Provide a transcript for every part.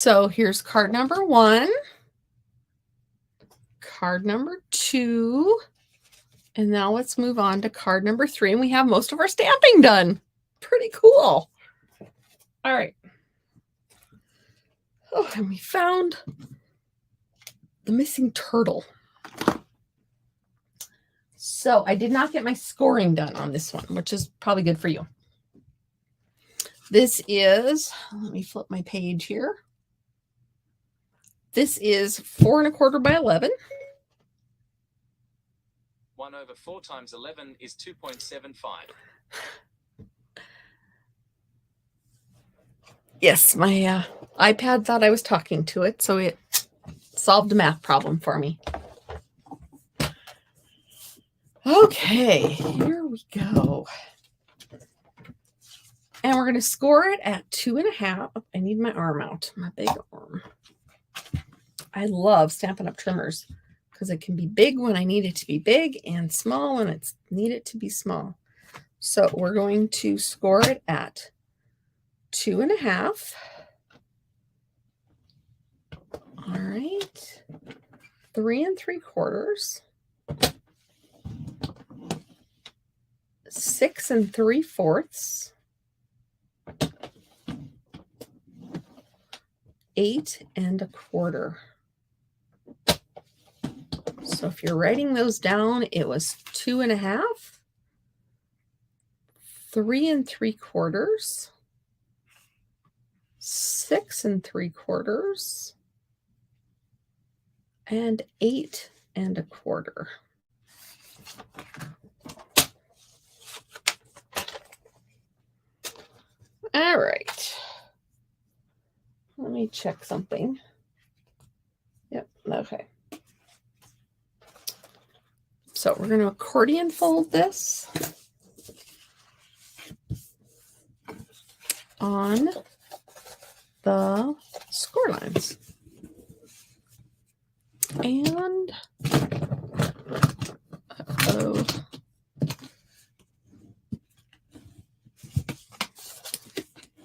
So here's card number 1, card number 2, and now let's move on to card number 3, and we have most of our stamping done. Pretty cool. All right. Oh, and we found the missing turtle. So I did not get my scoring done on this one, which is probably good for you. This is, let me flip my page here. This is 4 1/4 by 11. 1/4 times 11 is 2.75. Yes, my iPad thought I was talking to it, so it solved a math problem for me. Okay, here we go. And we're going to score it at 2.5. I need my arm out, my big arm. I love Stampin' Up! Trimmers because it can be big when I need it to be big and small when I need it to be small. So we're going to score it at 2.5. All right. 3 3/4. 6 3/4. 8 1/4. So if you're writing those down, it was 2.5, 3 3/4, 6 3/4, and 8 1/4. All right. Let me check something. Yep, okay. So we're going to accordion fold this on the score lines. And, uh-oh.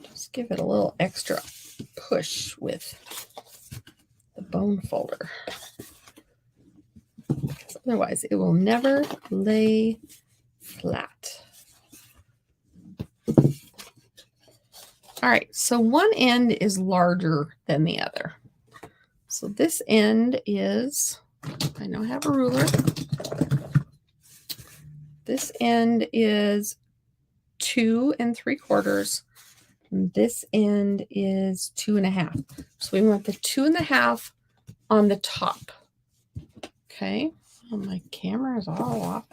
Just give it a little extra push with the bone folder. Because otherwise it will never lay flat. All right, so one end is larger than the other. So this end is, I now have a ruler. This end is 2 3/4. And this end is 2.5. So we want the 2.5 on the top. Okay. Oh, my camera is all off.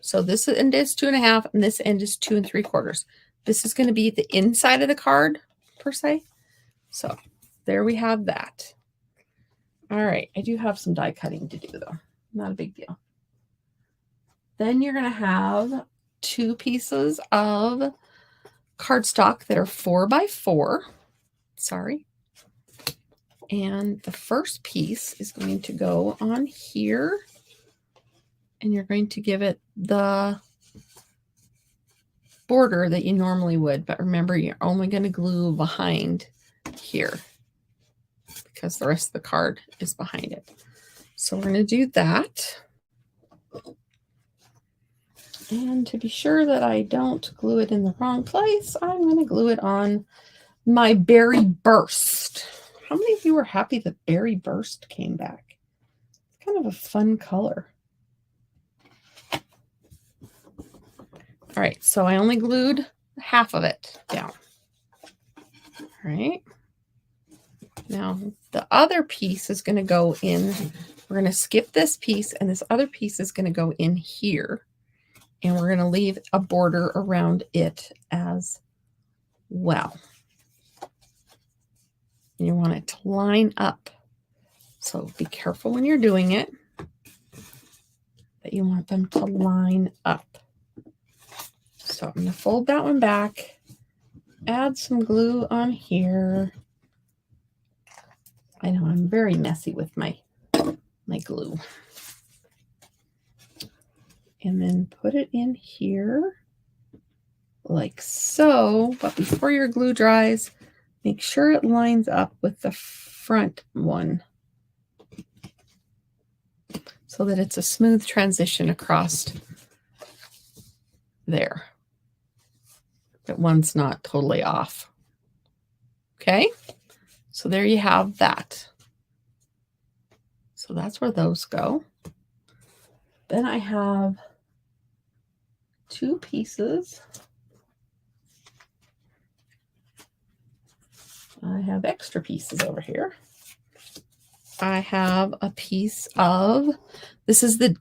So this end is 2.5 and this end is 2 3/4. This is going to be the inside of the card per se. So there we have that. All right. I do have some die cutting to do though. Not a big deal. Then you're going to have 2 pieces of cardstock that are 4 by 4. Sorry. And the first piece is going to go on here. And you're going to give it the border that you normally would. But remember, you're only going to glue behind here because the rest of the card is behind it. So we're going to do that. And to be sure that I don't glue it in the wrong place, I'm going to glue it on my Berry Burst. How many of you were happy that Berry Burst came back? It's kind of a fun color. All right, so I only glued half of it down. All right. Now, the other piece is going to go in. We're going to skip this piece, and this other piece is going to go in here. And we're going to leave a border around it as well. You want it to line up. So be careful when you're doing it that you want them to line up. So I'm going to fold that one back, add some glue on here. I know I'm very messy with my glue. And then put it in here like so. But before your glue dries, Make sure it lines up with the front one so that it's a smooth transition across there. That one's not totally off. Okay, so there you have that. So that's where those go. Then I have 2 pieces. I have extra pieces over here. I have a piece of, this is the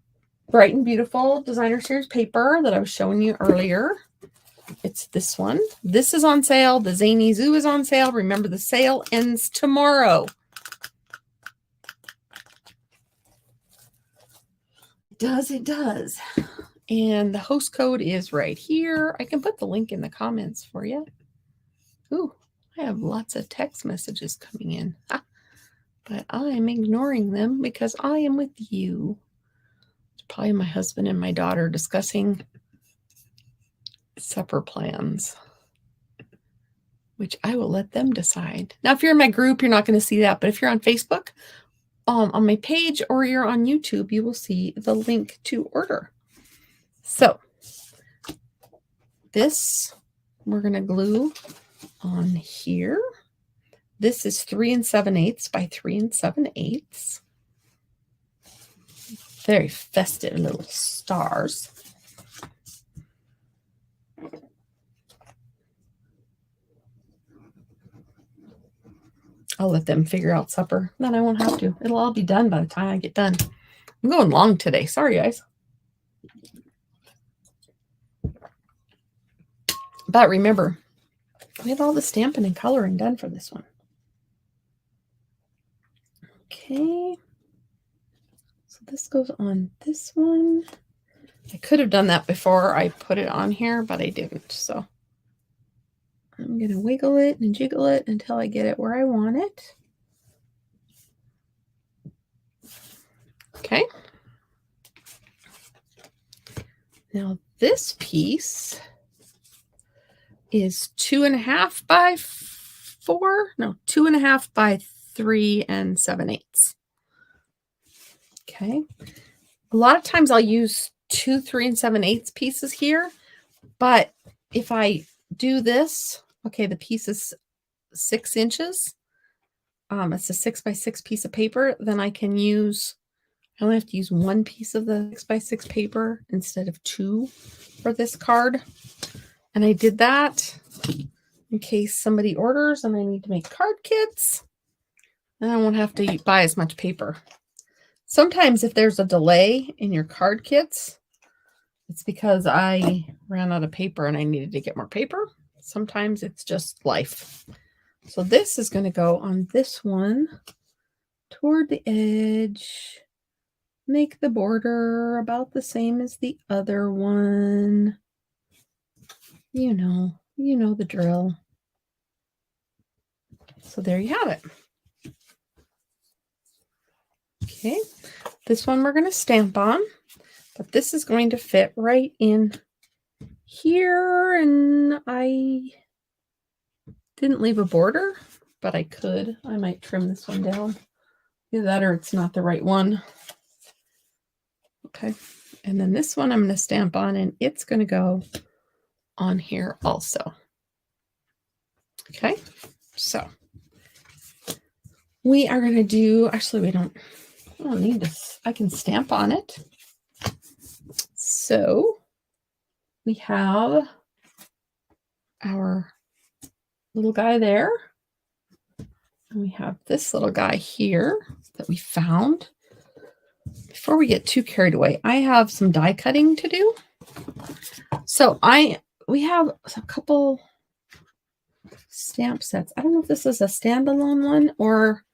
Bright and Beautiful Designer Series paper that I was showing you earlier. It's this one. This is on sale. The Zany Zoo is on sale. Remember, the sale ends tomorrow. It does. And the host code is right here. I can put the link in the comments for you. Ooh, I have lots of text messages coming in. But I'm ignoring them because I am with you. It's probably my husband and my daughter discussing supper plans, which I will let them decide. Now, if you're in my group, you're not going to see that. But if you're on Facebook, on my page, or you're on YouTube, you will see the link to order. So this we're going to glue on here. This is 3 7/8 by 3 7/8. Very festive little stars. I'll let them figure out supper. Then I won't have to. It'll all be done by the time I get done. I'm going long today. Sorry, guys. But remember, we have all the stamping and coloring done for this one. Okay. So this goes on this one. I could have done that before I put it on here, but I didn't. So I'm going to wiggle it and jiggle it until I get it where I want it. Okay. Now this piece is 2.5 by 4. No, 2.5 by 3 7/8. Okay. A lot of times I'll use 2 3 7/8 pieces here, but if I do this, okay, the piece is 6 inches. It's a 6 by 6 piece of paper. Then I only have to use 1 piece of the 6 by 6 paper instead of 2 for this card. And I did that in case somebody orders and I need to make card kits. Then I won't have to buy as much paper. Sometimes if there's a delay in your card kits, it's because I ran out of paper and I needed to get more paper. Sometimes it's just life. So this is going to go on this one toward the edge. Make the border about the same as the other one. You know the drill. So there you have it. Okay, this one we're going to stamp on, but this is going to fit right in here, and I didn't leave a border, but I could. I might trim this one down. Either that or it's not the right one. Okay, and then this one I'm going to stamp on, and it's going to go on here also. Okay, so we are going to do, actually I don't need this. I can stamp on it. So we have our little guy there. And we have this little guy here that we found. Before we get too carried away, I have some die cutting to do. So we have a couple stamp sets. I don't know if this is a standalone one or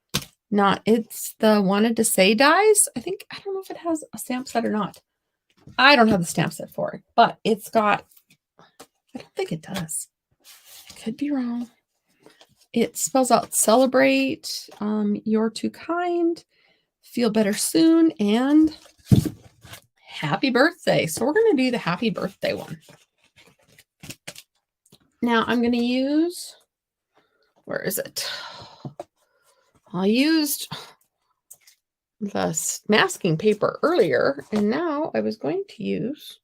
not. It's the Wanted to Say dies. I don't know if it has a stamp set or not. I don't have the stamp set for it, but it's got, I don't think it does. I could be wrong. It spells out celebrate, you're too kind, feel better soon, and happy birthday. So we're going to do the happy birthday one. Now I'm going to use Where is it? I used the masking paper earlier, and now I was going to use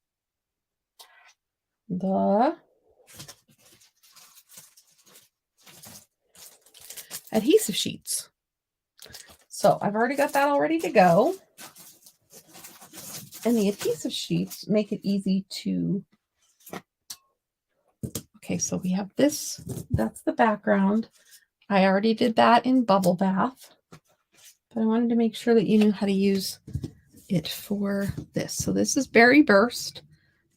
the adhesive sheets. So I've already got that all ready to go. And the adhesive sheets make it easy to, okay, so we have this, that's the background. I already did that in Bubble Bath, but I wanted to make sure that you knew how to use it for this. So this is Berry Burst,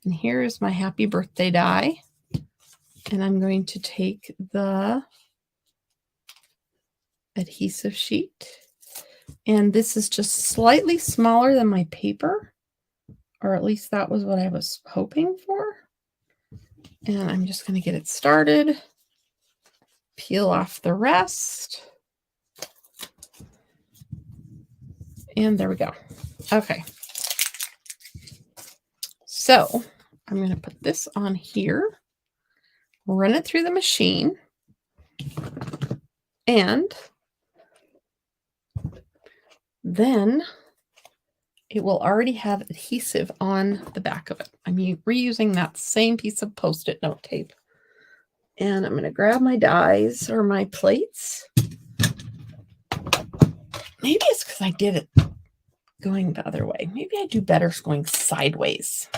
and here is my Happy Birthday die. And I'm going to take the adhesive sheet, and this is just slightly smaller than my paper, or at least that was what I was hoping for. And I'm just going to get it started, peel off the rest, and there we go. Okay, so I'm going to put this on here, run it through the machine, and then it will already have adhesive on the back of it. I'm reusing that same piece of Post-it note tape. And I'm going to grab my dies or my plates. Maybe it's because I did it going the other way. Maybe I do better going sideways.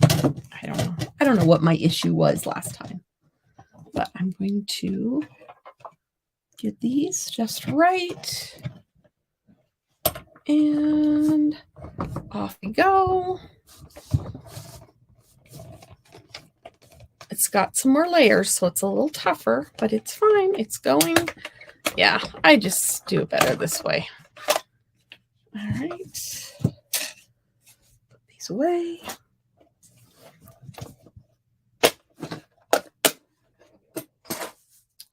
I don't know. I don't know what my issue was last time. But I'm going to get these just right. And off we go. It's got some more layers, so it's a little tougher, but it's fine. It's going. Yeah, I just do it better this way. All right. Put these away.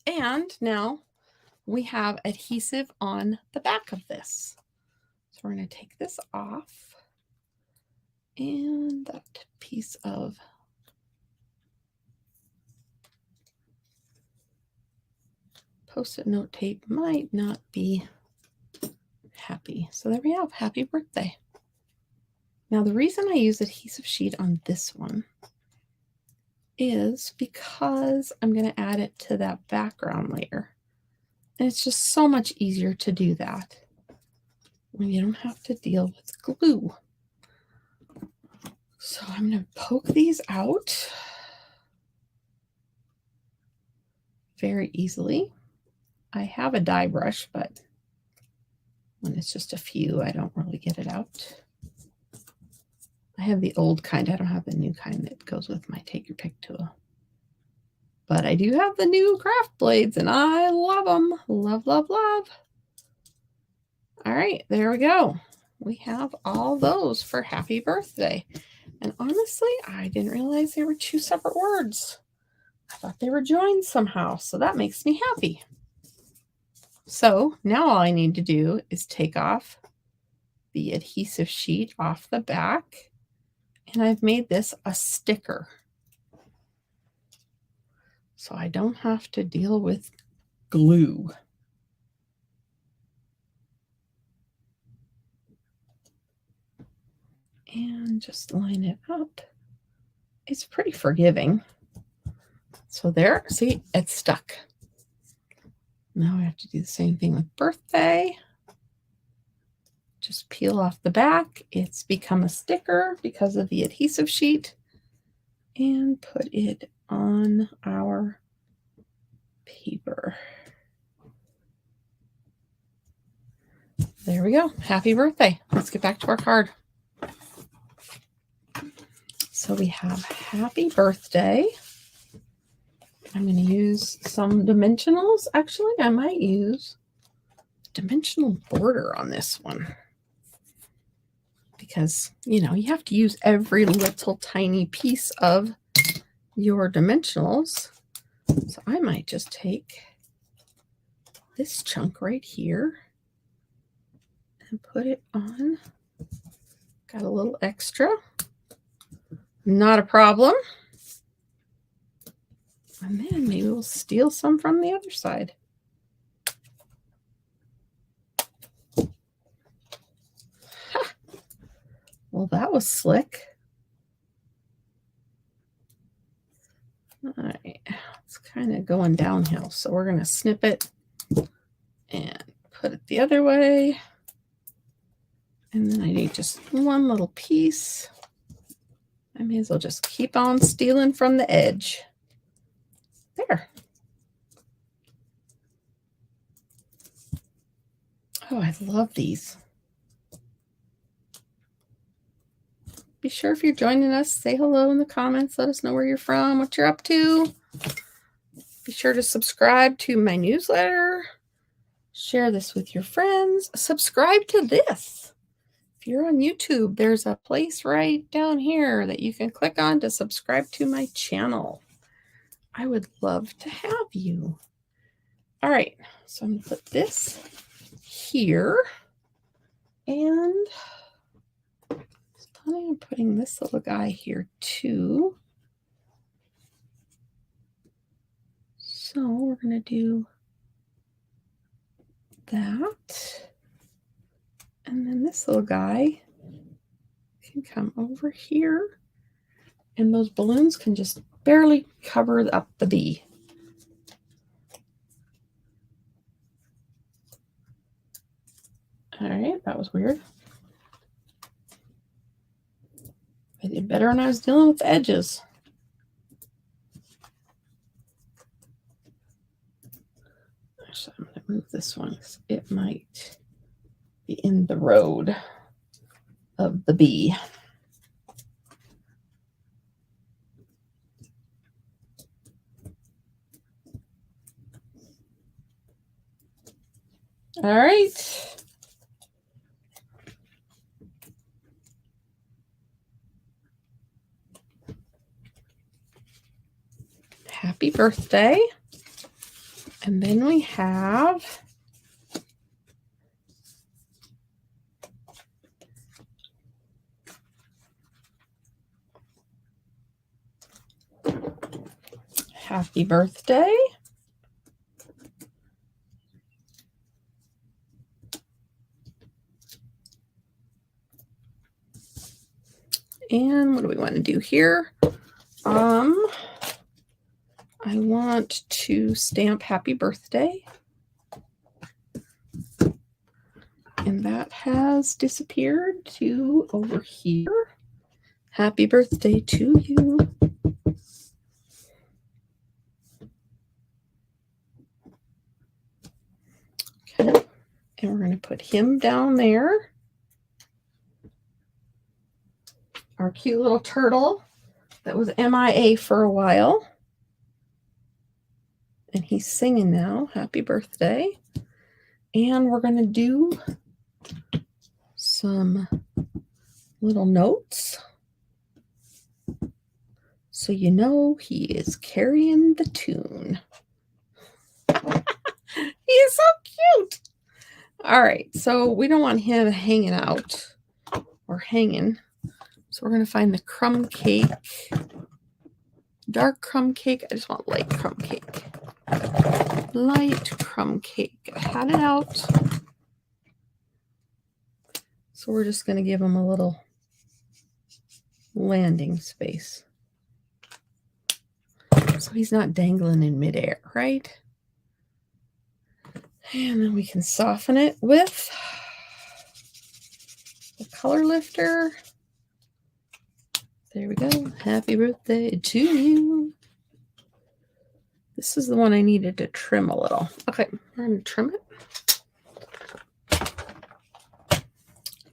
And now we have adhesive on the back of this. So we're going to take this off. And that piece of Post-it note tape might not be happy. So there we have Happy Birthday. Now the reason I use adhesive sheet on this one is because I'm going to add it to that background layer. And it's just so much easier to do that when you don't have to deal with glue. So I'm going to poke these out very easily. I have a die brush, but when it's just a few, I don't really get it out. I have the old kind. I don't have the new kind that goes with my Take Your Pick tool. But I do have the new craft blades, and I love them. Love, love, love. All right, there we go. We have all those for Happy Birthday. And honestly, I didn't realize they were two separate words. I thought they were joined somehow, so that makes me happy. So now all I need to do is take off the adhesive sheet off the back, and I've made this a sticker. So I don't have to deal with glue. And just line it up. It's pretty forgiving. So there, see, it's stuck. Now I have to do the same thing with birthday. Just peel off the back. It's become a sticker because of the adhesive sheet. And put it on our paper. There we go. Happy birthday. Let's get back to our card. So we have Happy Birthday. I'm going to use some dimensionals. Actually, I might use dimensional border on this one. Because, you know, you have to use every little tiny piece of your dimensionals. So I might just take this chunk right here and put it on. Got a little extra. Not a problem. And then maybe we'll steal some from the other side. Ha! Well, that was slick. All right, it's kind of going downhill. So we're going to snip it and put it the other way. And then I need just one little piece. I may as well just keep on stealing from the edge. There. Oh, I love these. Be sure if you're joining us, say hello in the comments. Let us know where you're from, what you're up to. Be sure to subscribe to my newsletter. Share this with your friends. Subscribe to this. If you're on YouTube, there's a place right down here that you can click on to subscribe to my channel. I would love to have you. All right, so I'm going to put this here. And I'm putting this little guy here too. So we're going to do that. And then this little guy can come over here. And those balloons can just barely cover up the bee. All right, that was weird. I did better when I was dealing with the edges. Actually, I'm going to move this one because it might be in the road of the bee. All right. Happy birthday. And then we have happy birthday. And what do we want to do here? I want to stamp happy birthday. And that has disappeared to over here. Happy birthday to you. Okay. And we're going to put him down there. Our cute little turtle that was MIA for a while. And he's singing now, happy birthday. And we're going to do some little notes. So you know he is carrying the tune. He is so cute. All right, so we don't want him hanging out or hanging. So we're going to find the crumb cake. Dark crumb cake. I just want light crumb cake. Light crumb cake. I had it out. So we're just going to give him a little landing space. So he's not dangling in midair, right? And then we can soften it with the color lifter. There we go. Happy birthday to you. This is the one I needed to trim a little. Okay, we're going to trim it.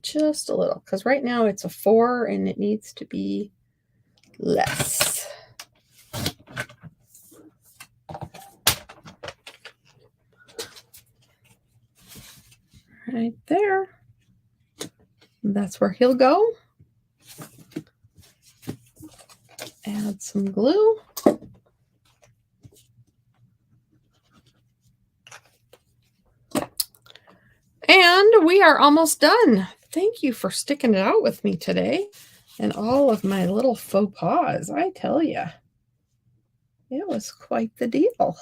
Just a little, because right now it's a 4 and it needs to be less. Right there. That's where he'll go. Add some glue. And we are almost done. Thank you for sticking it out with me today and all of my little faux pas, I tell you. It was quite the deal.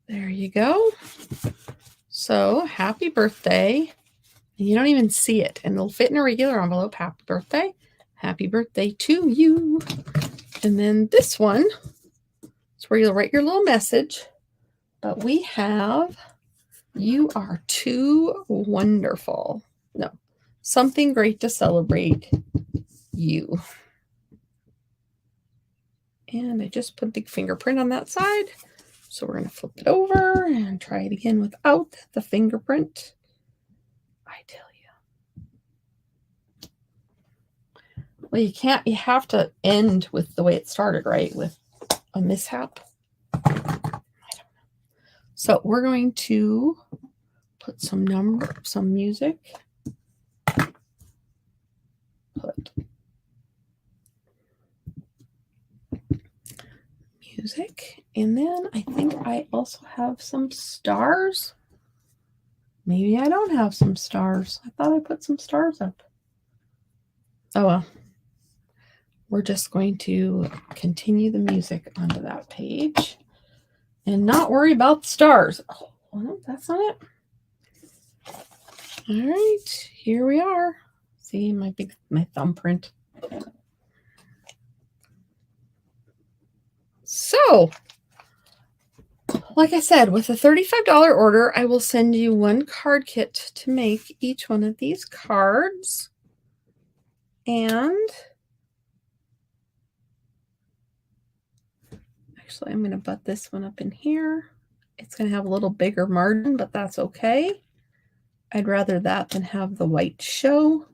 There you go. So happy birthday. And you don't even see it. And it'll fit in a regular envelope. Happy birthday. Happy birthday to you. And then this one is where you'll write your little message. But we have, you are too wonderful. No, something great to celebrate you. And I just put the fingerprint on that side. So we're going to flip it over and try it again without the fingerprint. I tell you. Well, you can't, you have to end with the way it started, right? With a mishap. I don't know. So we're going to put some music. Put music. And then I think I also have some stars. Maybe I don't have some stars. I thought I put some stars up. Oh well. We're just going to continue the music onto that page and not worry about the stars. Oh, well, that's not it. All right, here we are. See my thumbprint. So, like I said, with a $35 order, I will send you one card kit to make each one of these cards. And actually, I'm going to butt this one up in here. It's going to have a little bigger margin, but that's okay. I'd rather that than have the white show.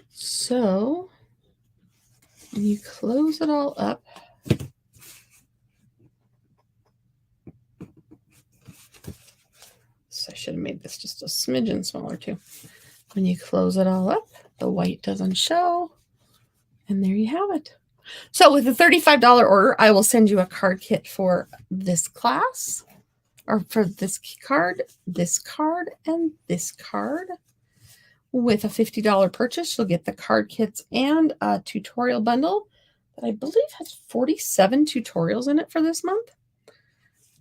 So, when you close it all up, so I should have made this just a smidgen smaller too. When you close it all up, the white doesn't show. And there you have it. So with a $35 order, I will send you a card kit for this class, or for this card, and this card. With a $50 purchase, you'll get the card kits and a tutorial bundle that I believe has 47 tutorials in it for this month.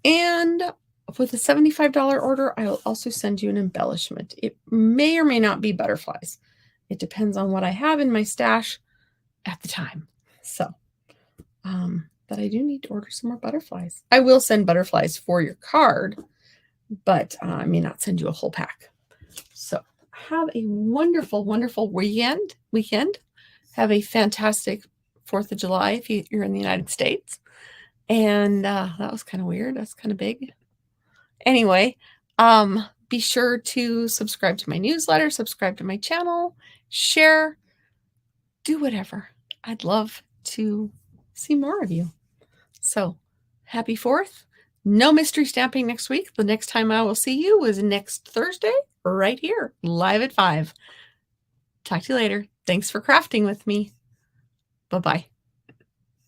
And with a $75 order, I will also send you an embellishment. It may or may not be butterflies. It depends on what I have in my stash at the time. So, but I do need to order some more butterflies. I will send butterflies for your card, but I may not send you a whole pack. So have a wonderful, wonderful weekend. Have a fantastic 4th of July if you're in the United States. And that was kind of weird. That's kind of big. Anyway, be sure to subscribe to my newsletter, subscribe to my channel, share, do whatever. I'd love to see more of you. So happy 4th. No mystery stamping next week. The next time I will see you is next Thursday, right here, live at 5. Talk to you later. Thanks for crafting with me. Bye-bye.